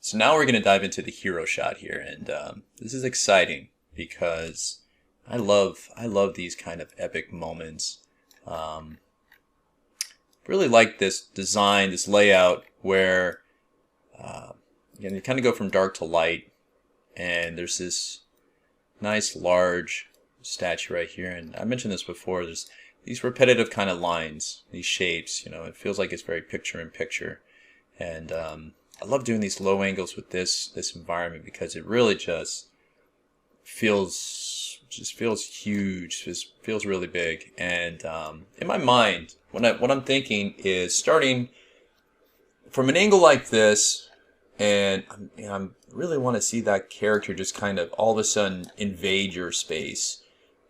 So now we're going to dive into the hero shot here, and this is exciting because I love these kind of epic moments. Really like this design, this layout where you kind of go from dark to light, and there's this nice large statue right here. And I mentioned this before. There's these repetitive kind of lines, these shapes. You know, it feels like it's very picture in picture, and I love doing these low angles with this environment because it really just feels huge. Just feels really big. And in my mind, what I'm thinking is starting from an angle like this, and I really want to see that character just kind of all of a sudden invade your space,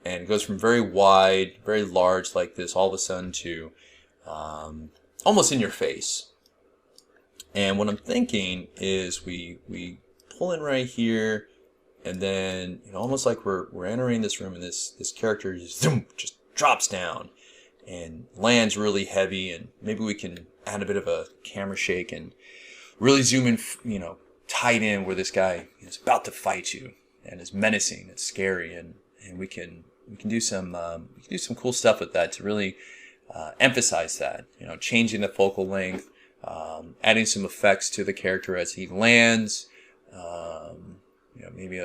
and it goes from very wide, very large like this, all of a sudden to almost in your face. And what I'm thinking is we pull in right here, and then almost like we're entering this room, and this character just, zoom, just drops down and lands really heavy, and maybe we can add a bit of a camera shake and really zoom in, tight in where this guy is about to fight you and is menacing, it's scary, and we can do some cool stuff with that to really emphasize that, changing the focal length. Adding some effects to the character as he lands, maybe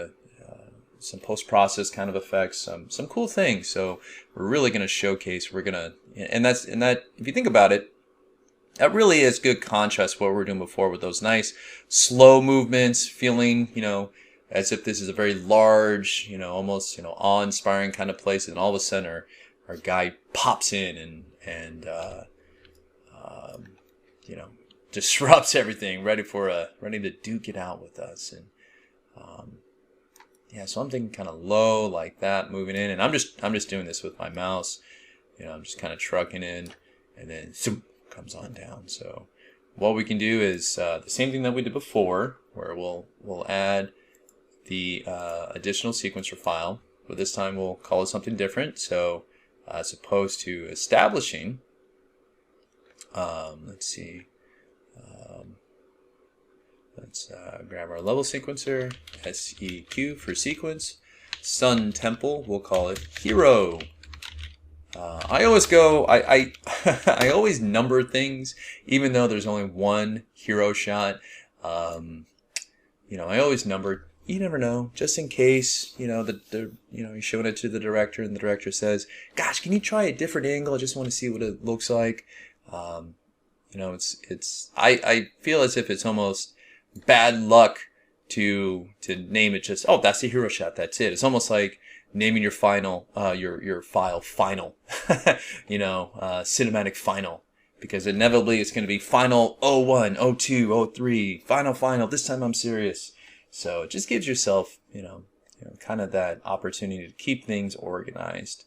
some post-process kind of effects, some cool things. So we're really going to showcase. And that if you think about it, that really is good contrast to what we were doing before with those nice slow movements, feeling as if this is a very large, almost awe-inspiring kind of place, and all of a sudden our guy pops in and disrupts everything, ready to duke it out with us. And so I'm thinking kind of low like that, moving in, and I'm just doing this with my mouse. I'm just kind of trucking in, and then zoom, comes on down. So what we can do is the same thing that we did before, where we'll add the additional sequencer file, but this time we'll call it something different. So as opposed to establishing, let's see. Let's grab our level sequencer, SEQ for sequence. Sun Temple, we'll call it hero. I always go, I always number things, even though there's only one hero shot. I always number. You never know, just in case, you're showing it to the director, and the director says, "Gosh, can you try a different angle? I just want to see what it looks like." I feel as if it's almost bad luck to name it just, oh, that's the hero shot, that's it. It's almost like naming your final your file final, cinematic final, because inevitably it's going to be final 01, 02, 03, final, this time I'm serious. So it just gives yourself kind of that opportunity to keep things organized,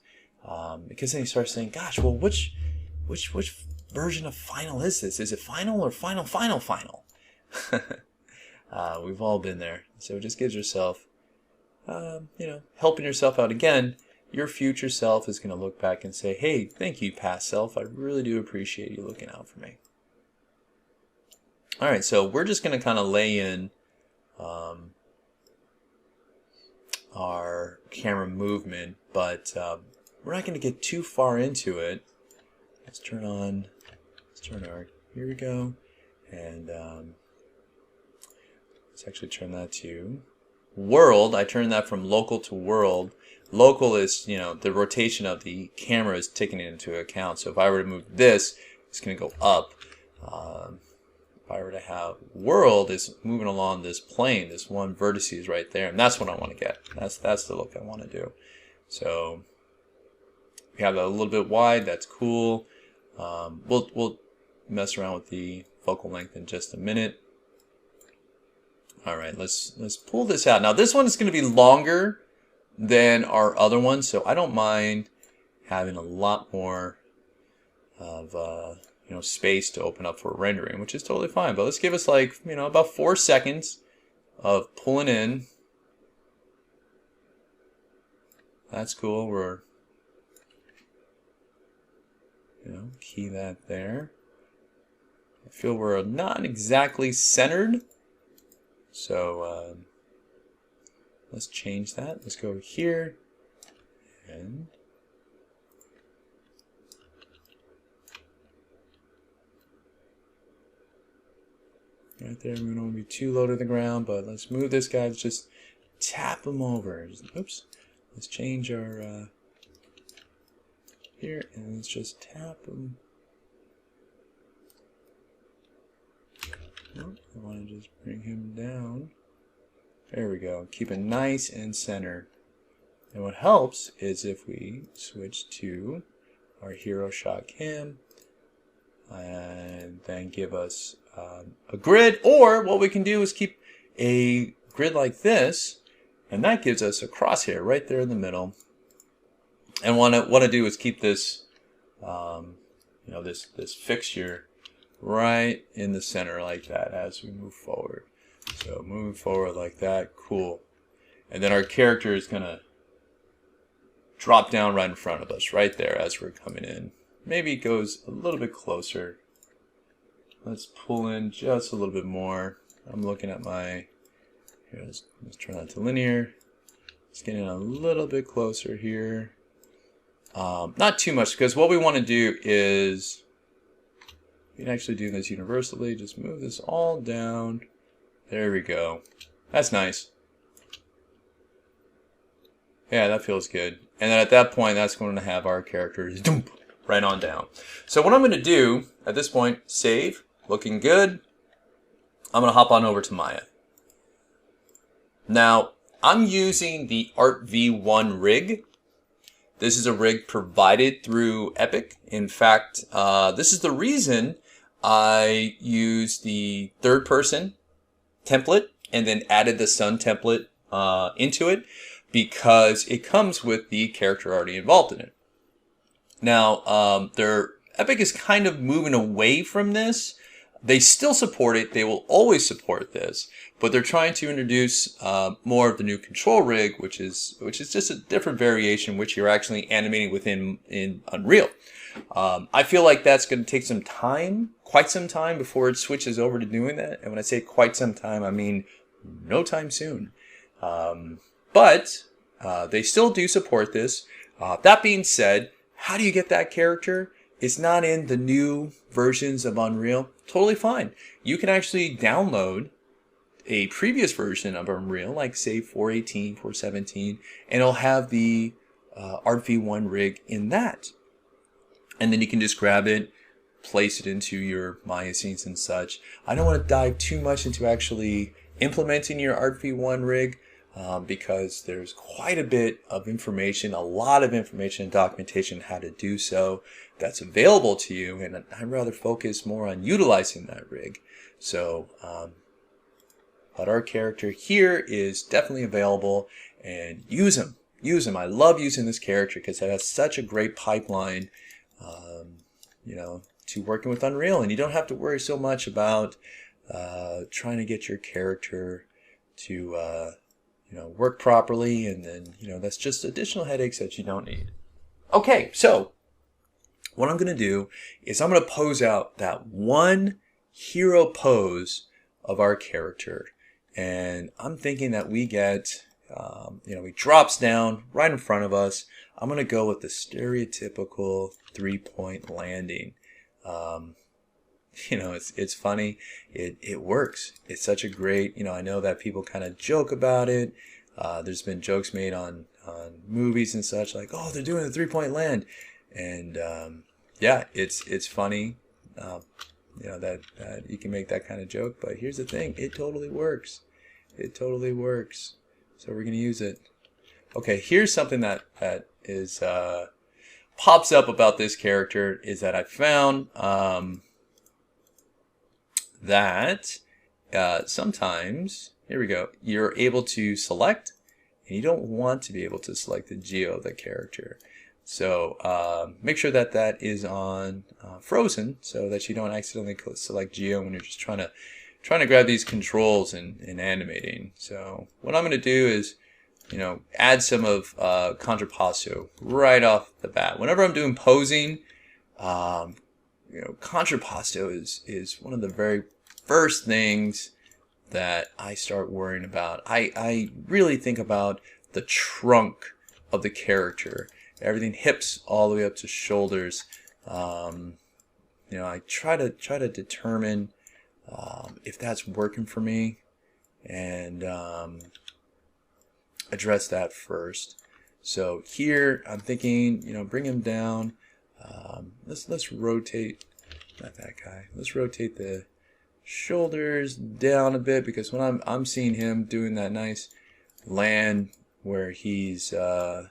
because then you start saying, gosh, well, which version of final is this? Is it final or final? We've all been there. So it just gives yourself, helping yourself out. Again, your future self is going to look back and say, hey, thank you, past self. I really do appreciate you looking out for me. All right, so we're just going to kind of lay in our camera movement, but we're not going to get too far into it. Let's turn our, here we go, and let's actually turn that to world. I turned that from local to world. Local is, the rotation of the camera is taking it into account. So if I were to move this, it's going to go up. If I were to have world, is moving along this plane, this one vertices right there, and that's what I want to get. That's the look I want to do. So we have that a little bit wide. That's cool. We'll mess around with the focal length in just a minute. All right, let's pull this out. Now this one is going to be longer than our other one, so I don't mind having a lot more of space to open up for rendering, which is totally fine. But let's give us like about 4 seconds of pulling in. That's cool. We're key that there. I feel we're not exactly centered, So let's change that. Let's go here and right there. We don't want to be too low to the ground, but let's move this guy. Let's just tap him over. Oops. Let's change our here, and let's just tap him. Nope, I want to just bring him down. There we go. Keep it nice and center. And what helps is if we switch to our hero shot cam and then give us a grid, or what we can do is keep a grid like this, and that gives us a crosshair right there in the middle. And what I do is keep this, this fixture right in the center like that as we move forward. So moving forward like that, cool. And then our character is gonna drop down right in front of us, right there as we're coming in. Maybe it goes a little bit closer. Let's pull in just a little bit more. I'm looking at my, here, let's turn that to linear. Let's get in a little bit closer here. Not too much, because what we want to do is, we can actually do this universally. Just move this all down. There we go. That's nice. Yeah, that feels good. And then at that point, that's going to have our characters right on down. So what I'm going to do at this point, save, looking good. I'm going to hop on over to Maya. Now, I'm using the Art V1 rig. This is a rig provided through Epic. In fact, this is the reason I used the third person template and then added the sun template into it, because it comes with the character already involved in it. Now, Epic is kind of moving away from this. They still support it. They will always support this, but they're trying to introduce more of the new control rig, which is just a different variation, which you're actually animating within in Unreal. I feel like that's going to take some time, quite some time, before it switches over to doing that. And when I say quite some time, I mean no time soon. But they still do support this. That being said, how do you get that character? It's not in the new versions of Unreal. Totally fine. You can actually download a previous version of Unreal, like say 4.18, 4.17, and it'll have the Art V1 rig in that. And then you can just grab it, place it into your Maya scenes and such. I don't want to dive too much into actually implementing your Art V1 rig, because there's quite a bit of information, a lot of information and documentation how to do so that's available to you, and I'd rather focus more on utilizing that rig. So, but our character here is definitely available, and use him. Use him. I love using this character because it has such a great pipeline, to working with Unreal, and you don't have to worry so much about trying to get your character to work properly, and then, that's just additional headaches that you don't need. Okay, so what I'm going to do is I'm going to pose out that one hero pose of our character, and I'm thinking that we get, he drops down right in front of us. I'm going to go with the stereotypical 3-point landing. It's funny. It works. It's such a great, I know that people kind of joke about it. There's been jokes made on movies and such, like, oh, they're doing a 3-point land. And, yeah, it's funny, that you can make that kind of joke, but here's the thing. It totally works. It totally works. So we're going to use it. Okay. Here's something that is, pops up about this character is that I found, that sometimes, here we go, you're able to select, and you don't want to be able to select the geo of the character. So make sure that that is on frozen, so that you don't accidentally select geo when you're just trying to grab these controls and animating. So what I'm going to do is, add some of contrapposto right off the bat. Whenever I'm doing posing, contrapposto is one of the very first things that I start worrying about. I really think about the trunk of the character, everything hips all the way up to shoulders. I try to determine if that's working for me, and address that first. So here I'm thinking, bring him down. Let's rotate, not that guy. Let's rotate the shoulders down a bit, because when I'm seeing him doing that nice land where he's there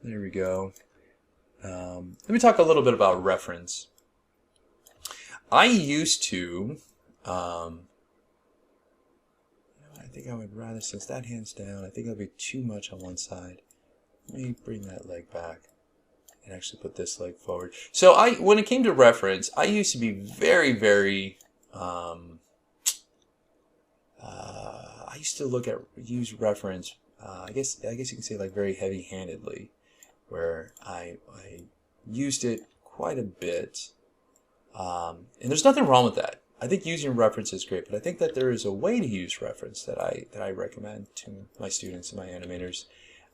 we go. Let me talk a little bit about reference. I used to I think I would rather, since that hand's down, I think that'll be too much on one side. Let me bring that leg back and actually put this leg forward. So when it came to reference, I used to be very, very, I used to use reference, I guess you can say like very heavy-handedly, where I used it quite a bit. And there's nothing wrong with that. I think using reference is great, but I think that there is a way to use reference that I recommend to my students and my animators.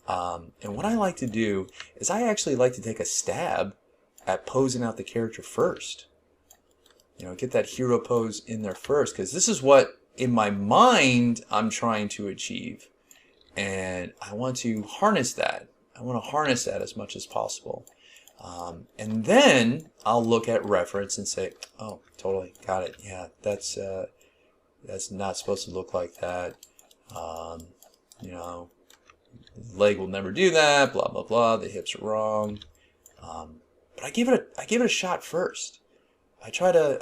And what I like to do is I actually like to take a stab at posing out the character first. Get that hero pose in there first, because this is what, in my mind, I'm trying to achieve. And I want to harness that. I want to harness that as much as possible. And then I'll look at reference and say, oh, totally, got it. Yeah, that's not supposed to look like that. The leg will never do that. Blah blah blah. The hips are wrong. But I give it a shot first. I try to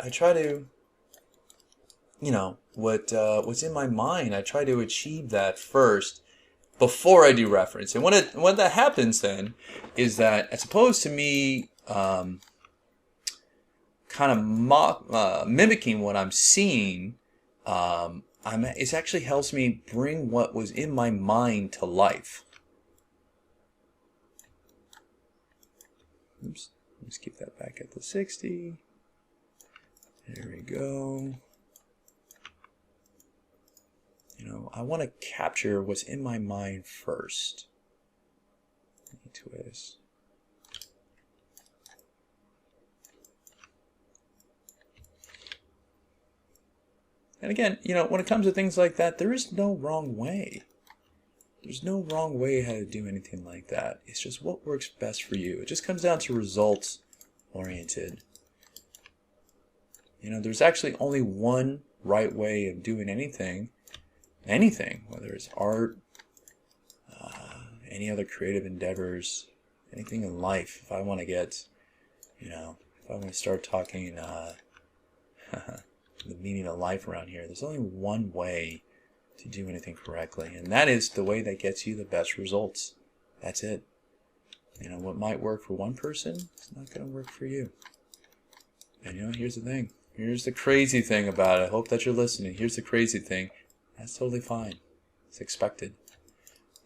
what's in my mind. I try to achieve that first before I do reference. And when that happens, then is that as opposed to me kind of mimicking what I'm seeing, it actually helps me bring what was in my mind to life. Oops, let's keep that back at the 60. There we go. I want to capture what's in my mind first. Twist. And again, when it comes to things like that, there is no wrong way. There's no wrong way how to do anything like that. It's just what works best for you. It just comes down to results oriented. There's actually only one right way of doing anything, whether it's art, any other creative endeavors, anything in life. If I want to get, if I want to start talking the meaning of life around here, there's only one way to do anything correctly, and that is the way that gets you the best results. That's it. What might work for one person is not going to work for you. And here's the thing. Here's the crazy thing about it. I hope that you're listening. Here's the crazy thing. That's totally fine. It's expected.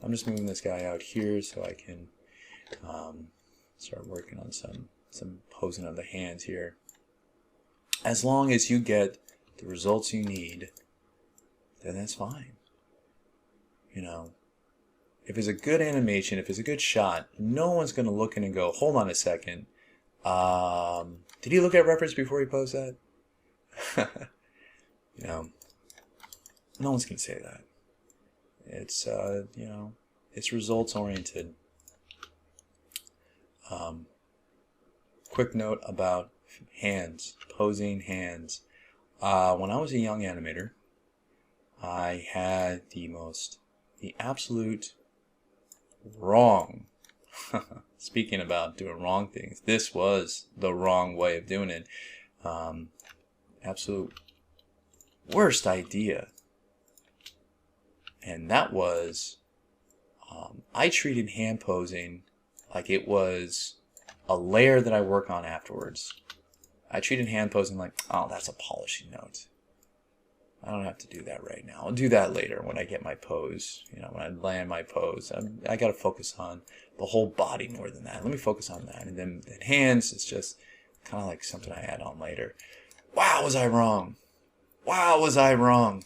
I'm just moving this guy out here so I can start working on some posing of the hands here. As long as you get the results you need, then that's fine. If it's a good animation, if it's a good shot, no one's going to look in and go, hold on a second. Did he look at reference before he posed that? No one's going to say that. It's, it's results oriented. Quick note about hands, posing hands. When I was a young animator, I had the absolute wrong, speaking about doing wrong things, this was the wrong way of doing it. Absolute worst idea. And that was, I treated hand posing like it was a layer that I work on afterwards. I treated hand posing like, oh, that's a polishing note. I don't have to do that right now. I'll do that later when I get my pose. When I land my pose, I got to focus on the whole body more than that. Let me focus on that. And then hands, it's just kind of like something I add on later. Wow, was I wrong? Wow, was I wrong?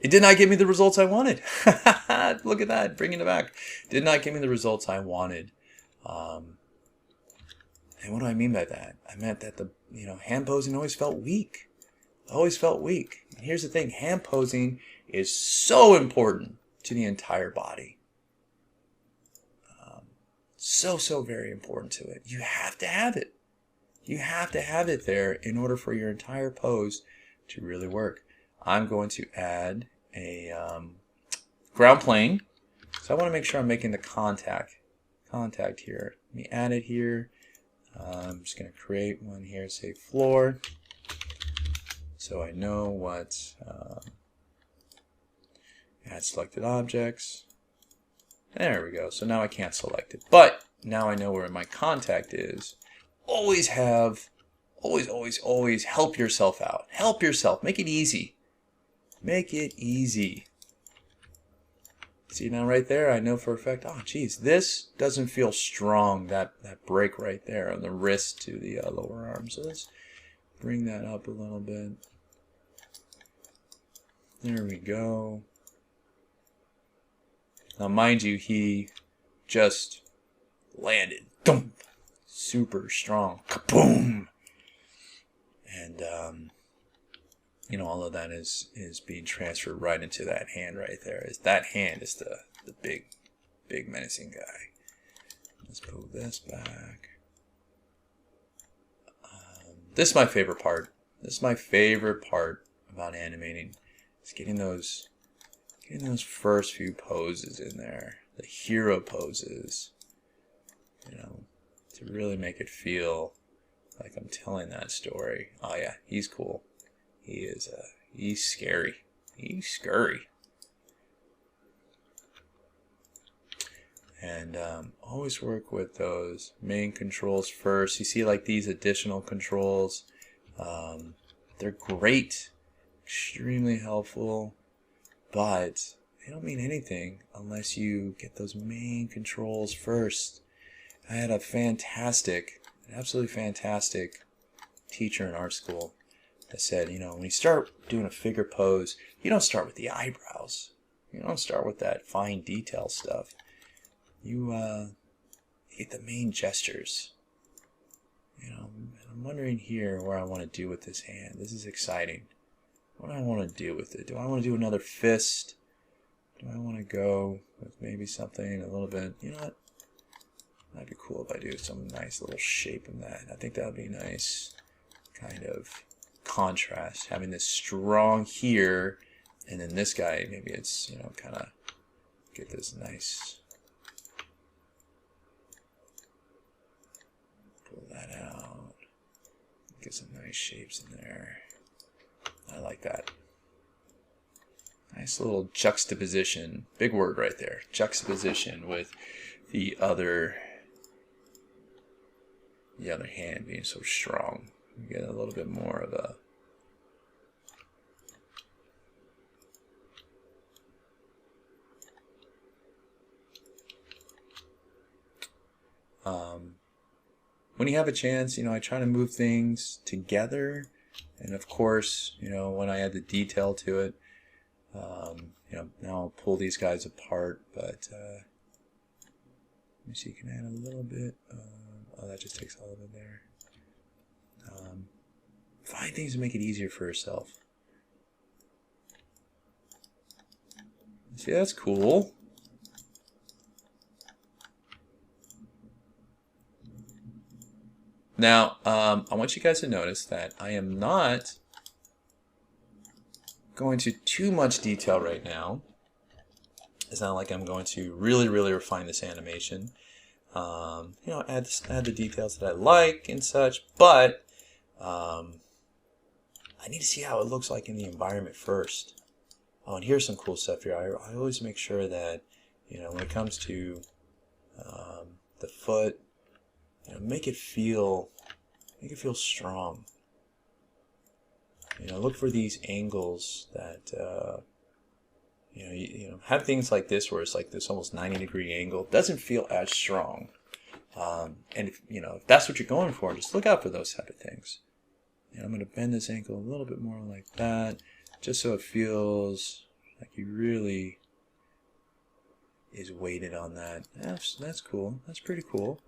It did not give me the results I wanted. Look at that, bringing it back. Did not give me the results I wanted. And what do I mean by that? I meant that the hand posing always felt weak. Always felt weak. And here's the thing: hand posing is so important to the entire body. So very important to it. You have to have it. You have to have it there in order for your entire pose to really work. I'm going to add a ground plane. So I want to make sure I'm making the contact here. Let me add it here. I'm just going to create one here, say floor. So I know what add selected objects. There we go. So now I can't select it. But now I know where my contact is. Always help yourself out. Help yourself. Make it easy. Make it easy. See now right there, I know for a fact, oh geez, this doesn't feel strong, that break right there on the wrist to the lower arm. So let's bring that up a little bit. There we go. Now mind you, he just landed. Thump. Super strong. Kaboom! And all of that is being transferred right into that hand right there. That hand is the big menacing guy. Let's move this back. This is my favorite part. This is my favorite part about animating. Is getting those first few poses in there. The hero poses. To really make it feel like I'm telling that story. Oh yeah, he's cool. He's scary. He's scary. And always work with those main controls first. You see like these additional controls. They're great. Extremely helpful. But they don't mean anything unless you get those main controls first. I had a absolutely fantastic teacher in art school that said, when you start doing a figure pose, you don't start with the eyebrows. You don't start with that fine detail stuff. You get the main gestures. I'm wondering here where I want to do with this hand. This is exciting. What do I want to do with it? Do I want to do another fist? Do I want to go with maybe something a little bit, you know what? That'd be cool if I do some nice little shape in that. I think that would be nice kind of contrast. Having this strong here, and then this guy, maybe it's, kind of get this nice. Pull that out. Get some nice shapes in there. I like that. Nice little juxtaposition. Big word right there. Juxtaposition with the other hand being so strong. You get a little bit more of a when you have a chance, I try to move things together, and of course, when I add the detail to it, now I'll pull these guys apart, but let me see, you can add a little bit. Oh, that just takes all of it there. Find things to make it easier for yourself. See, that's cool. Now, I want you guys to notice that I am not going to too much detail right now. It's not like I'm going to really refine this animation. Add the details that I like and such, but I need to see how it looks like in the environment first. Oh, and here's some cool stuff here. I always make sure that, when it comes to the foot, make it feel strong. Look for these angles that have things like this where it's like this almost 90-degree angle. It doesn't feel as strong. And if that's what you're going for, just look out for those type of things. And I'm going to bend this ankle a little bit more like that, just so it feels like he really is weighted on that. That's cool. That's pretty cool.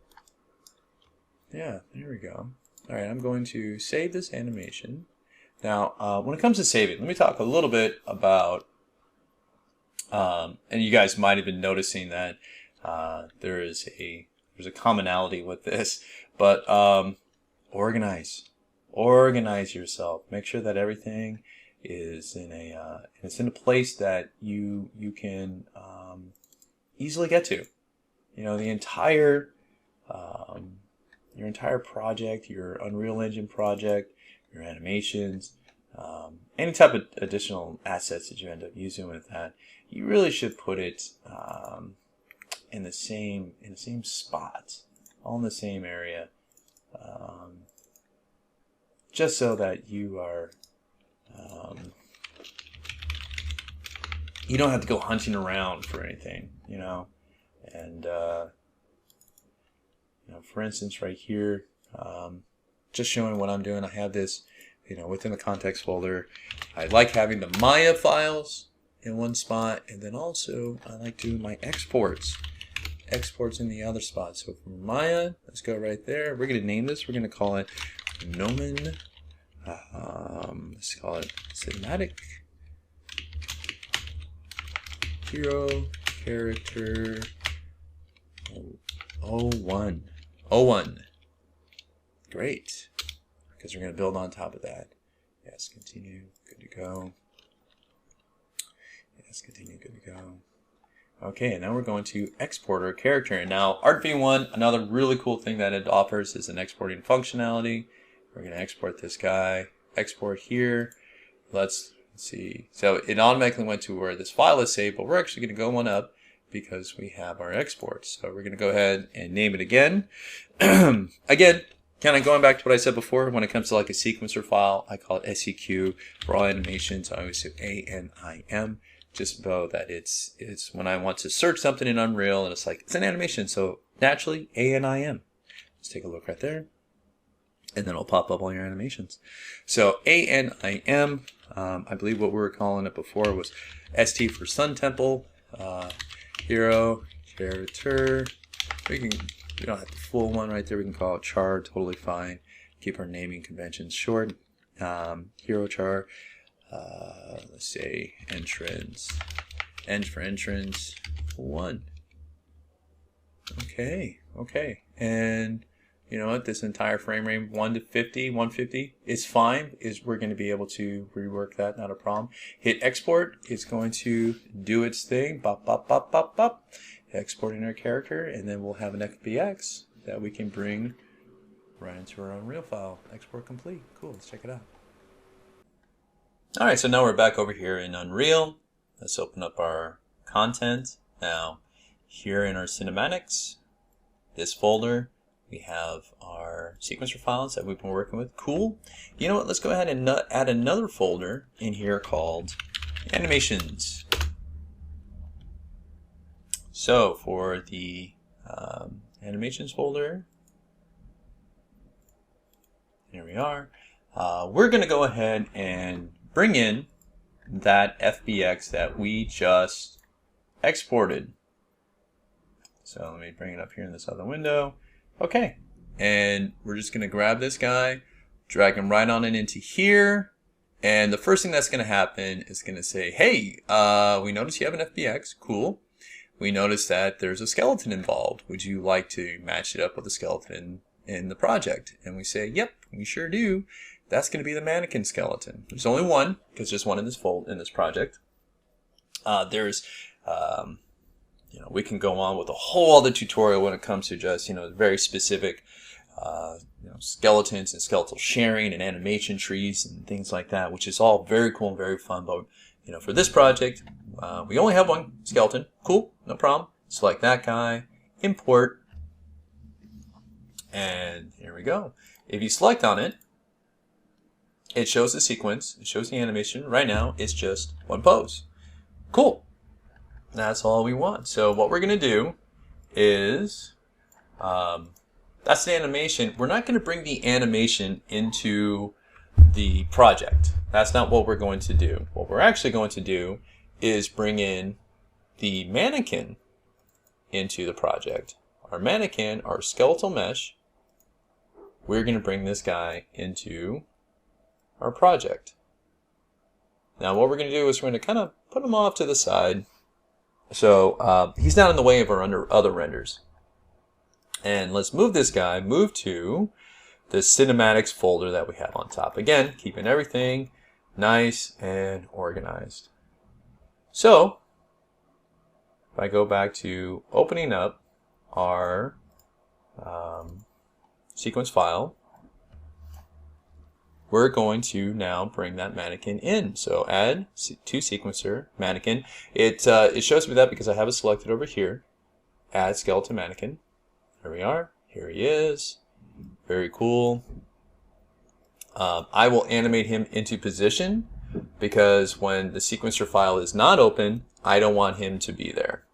Yeah, there we go. All right, I'm going to save this animation. Now, when it comes to saving, let me talk a little bit about, and you guys might have been noticing that there's a commonality with this, but organize yourself. Make sure that everything is in a place that you can easily get to. You know, the entire your entire project, your Unreal Engine project, your animations, any type of additional assets that you end up using with that, you really should put it in the same spot, all in the same area, just so that you are you don't have to go hunting around for anything, you know. And you know, for instance, right here, just showing what I'm doing, I have this, you know, within the context folder. I like having the Maya files in one spot, and then also I like doing my exports in the other spot. So for Maya, let's go right there. We're going to name this. We're going to call it Nomen. Let's call it Cinematic Hero Character 01. Great. Because we're going to build on top of that. Yes, continue. Good to go. Yes, continue. Good to go. Okay, and now we're going to export our character. And now ArtV1, another really cool thing that it offers is an exporting functionality. We're going to export this guy. Export here. Let's see. So it automatically went to where this file is saved, but we're actually going to go one up because we have our exports. So we're going to go ahead and name it again. Again, kind of going back to what I said before, when it comes to like a sequencer file, I call it SEQ. For all animations, I always say ANIM, just so that it's when I want to search something in Unreal, and it's like, it's an animation, so naturally, ANIM. Let's take a look right there. And then it'll pop up all your animations. So ANIM, I believe what we were calling it before was ST for Sun Temple, Hero, Character. We don't have the full one right there. We can call it char, totally fine. Keep our naming conventions short. Hero char, let's say entrance. End for entrance 1. Okay. And you know what, this entire frame rate 150 is fine. We're going to be able to rework that, not a problem. Hit export, it's going to do its thing, exporting our character, and then we'll have an FBX that we can bring right into our Unreal file. Export complete. Cool, let's check it out. Alright, so now we're back over here in Unreal. Let's open up our content. Now, here in our cinematics, this folder, we have our sequencer files that we've been working with. Cool. You know what? Let's go ahead and add another folder in here called animations. So for the animations folder, here we are. We're going to go ahead and bring in that FBX that we just exported. So let me bring it up here in this other window. Okay, and we're just going to grab this guy, drag him right on into here, and the first thing that's going to happen is going to say, hey, we notice you have an FBX, cool. We notice that there's a skeleton involved. Would you like to match it up with a skeleton in the project? And we say, yep, we sure do. That's going to be the mannequin skeleton. There's only one, because there's one in this project. You know, we can go on with a whole other tutorial when it comes to just, you know, very specific, you know, skeletons and skeletal sharing and animation trees and things like that, which is all very cool and very fun. But, you know, for this project, we only have one skeleton. Cool, no problem. Select that guy, import, and here we go. If you select on it, it shows the sequence, it shows the animation. Right now, it's just one pose. Cool. That's all we want. So what we're going to do is, that's the animation. We're not going to bring the animation into the project. That's not what we're going to do. What we're actually going to do is bring in the mannequin into the project. Our mannequin, our skeletal mesh, we're going to bring this guy into our project. Now what we're going to do is we're going to kind of put him off to the side so he's not in the way of our other renders. And let's move this guy, move to the cinematics folder that we have on top. Again, keeping everything nice and organized. So if I go back to opening up our sequence file, we're going to now bring that mannequin in. So add to sequencer mannequin. It shows me that because I have it selected over here. Add skeleton mannequin. There we are. Here he is. Very cool. I will animate him into position because when the sequencer file is not open, I don't want him to be there.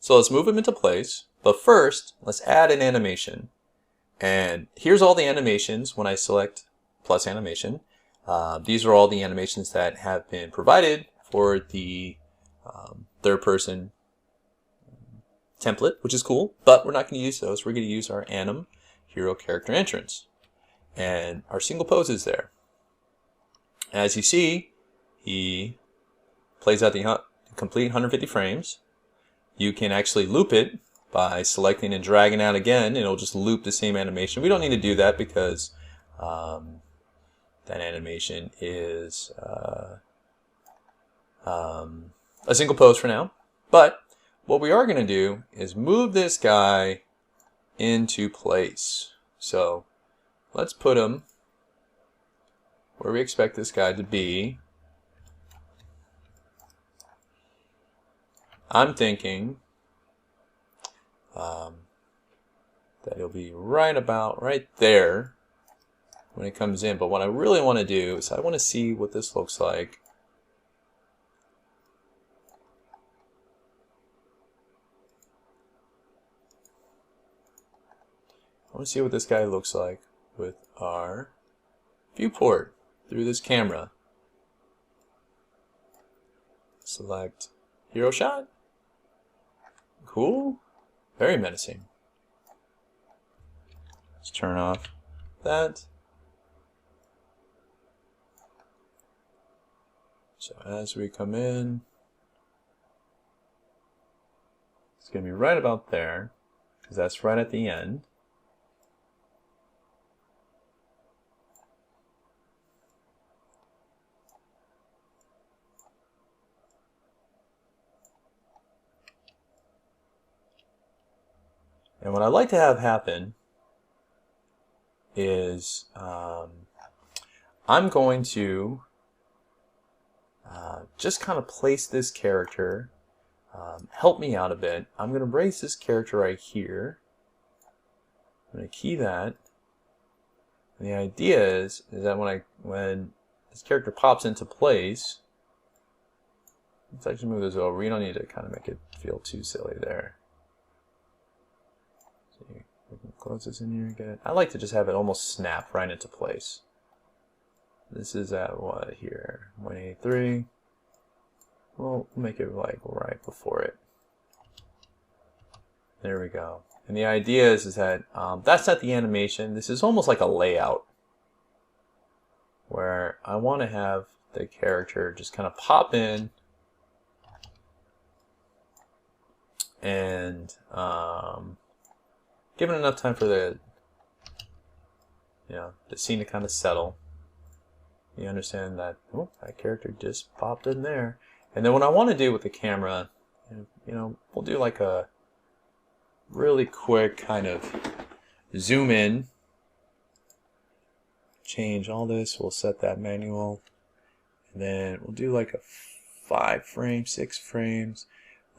So let's move him into place. But first, let's add an animation. And here's all the animations when I select plus animation. These are all the animations that have been provided for the third person template, which is cool, but we're not going to use those. We're going to use our anim hero character entrance. And our single pose is there. As you see, he plays out the complete 150 frames. You can actually loop it by selecting and dragging out again, and it'll just loop the same animation. We don't need to do that because that animation is a single pose for now. But what we are going to do is move this guy into place. So let's put him where we expect this guy to be. I'm thinking that he'll be right about right there when it comes in. But what I really want to do is I want to see what this looks like. I want to see what this guy looks like with our viewport through this camera. Select hero shot. Cool. Very menacing. Let's turn off that. So as we come in, it's going to be right about there because that's right at the end. And what I'd like to have happen is I'm going to just kind of place this character, help me out a bit. I'm going to brace this character right here. I'm going to key that. And the idea is that when this character pops into place, let's actually move this over. You don't need to kind of make it feel too silly there. We can close this in here again. I like to just have it almost snap right into place. This is at what here? 183. We'll make it like right before it. There we go. And the idea is that that's not the animation. This is almost like a layout where I want to have the character just kind of pop in and given enough time for the scene to kind of settle. You understand that that character just popped in there. And then what I want to do with the camera, we'll do like a really quick kind of zoom in. Change all this. We'll set that manual. And then we'll do like a 5 frames, 6 frames.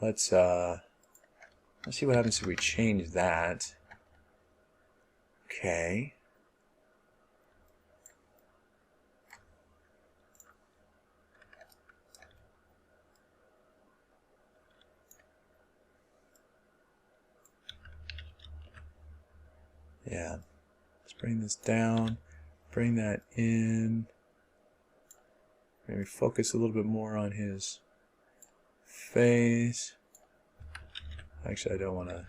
Let's see what happens if we change that. Okay. Yeah, let's bring this down, bring that in. Maybe focus a little bit more on his face. Actually, I don't want to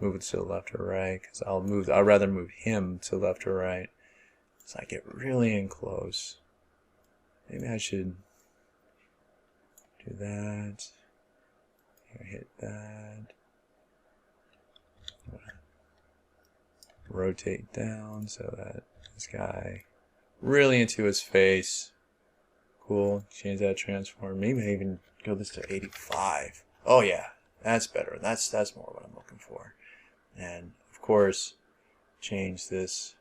move it to the left or right because I'd rather move him to left or right. So I get really in close. Maybe I should do that. Here, hit that. Rotate down so that this guy really into his face. Cool. Change that transform. Maybe I even go this to 85. Oh yeah, that's better. That's more what I'm looking for. And of course, change this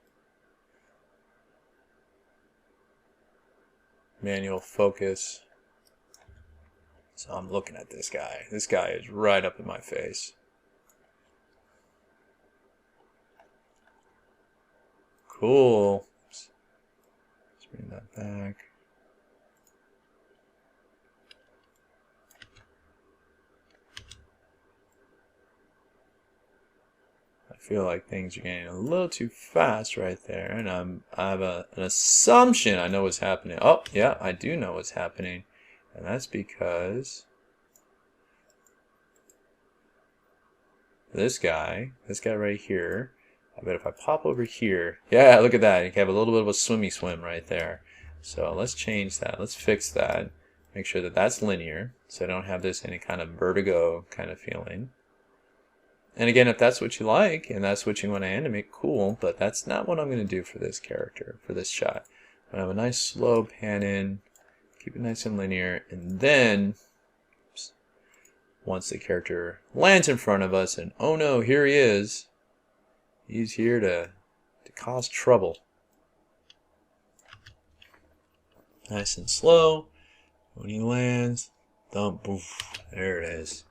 manual focus. So I'm looking at this guy. This guy is right up in my face. Cool. Oops. Let's bring that back. I feel like things are getting a little too fast right there, and I have an assumption I know what's happening. Oh, yeah, I do know what's happening, and that's because this guy right here, I bet if I pop over here, yeah, look at that, you have a little bit of a swimmy swim right there. So let's change that, let's fix that, make sure that that's linear, so I don't have this any kind of vertigo kind of feeling. And again, if that's what you like and that's what you want to animate, cool, but that's not what I'm going to do for this character, for this shot. I'm going to have a nice slow pan in, keep it nice and linear, and then oops, once the character lands in front of us and oh no, here he is, he's here to cause trouble. Nice and slow. When he lands, thump, poof, there it is.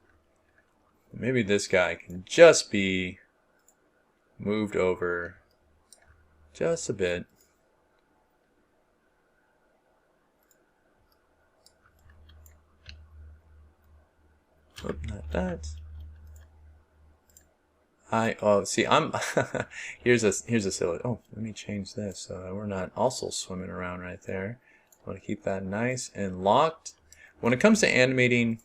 Maybe this guy can just be moved over just a bit. Oh, not that. See, I'm here's a silly. Oh, let me change this so that we're not also swimming around right there. I want to keep that nice and locked. When it comes to animating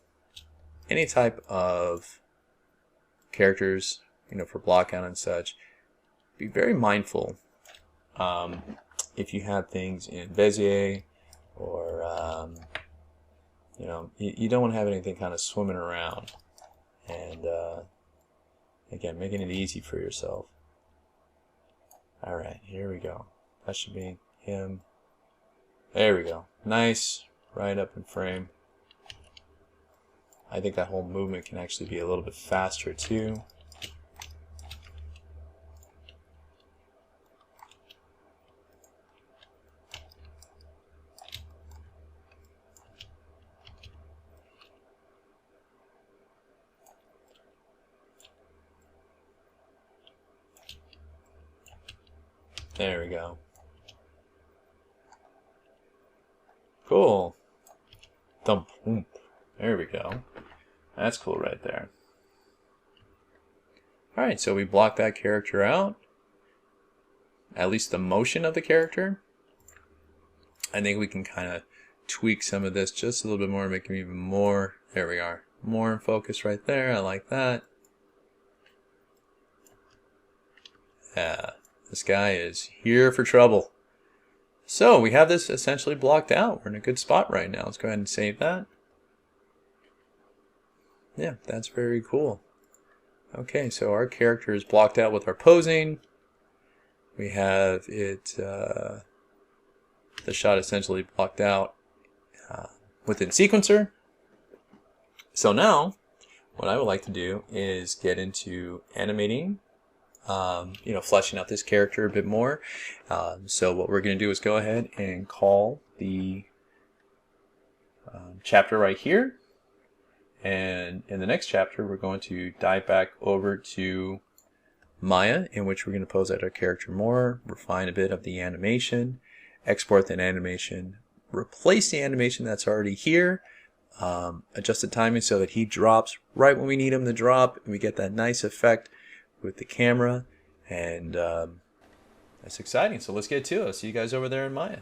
any type of characters, for block out and such, be very mindful if you have things in Bezier or you don't want to have anything kind of swimming around, and again, making it easy for yourself. Alright, here we go. That should be him. There we go. Nice, right up in frame. I think that whole movement can actually be a little bit faster too. There we go. Cool. Thump. There we go. That's cool right there. Alright, so we block that character out. At least the motion of the character. I think we can kind of tweak some of this just a little bit more, make him even more. There we are. More in focus right there. I like that. Yeah, this guy is here for trouble. So we have this essentially blocked out. We're in a good spot right now. Let's go ahead and save that. Yeah, that's very cool. Okay, so our character is blocked out with our posing. We have it, the shot essentially blocked out within sequencer. So now, what I would like to do is get into animating, fleshing out this character a bit more. So what we're going to do is go ahead and call the chapter right here. And in the next chapter, we're going to dive back over to Maya, in which we're going to pose out our character more, refine a bit of the animation, export that animation, replace the animation that's already here, adjust the timing so that he drops right when we need him to drop, and we get that nice effect with the camera. And that's exciting. So let's get to it. I'll see you guys over there in Maya.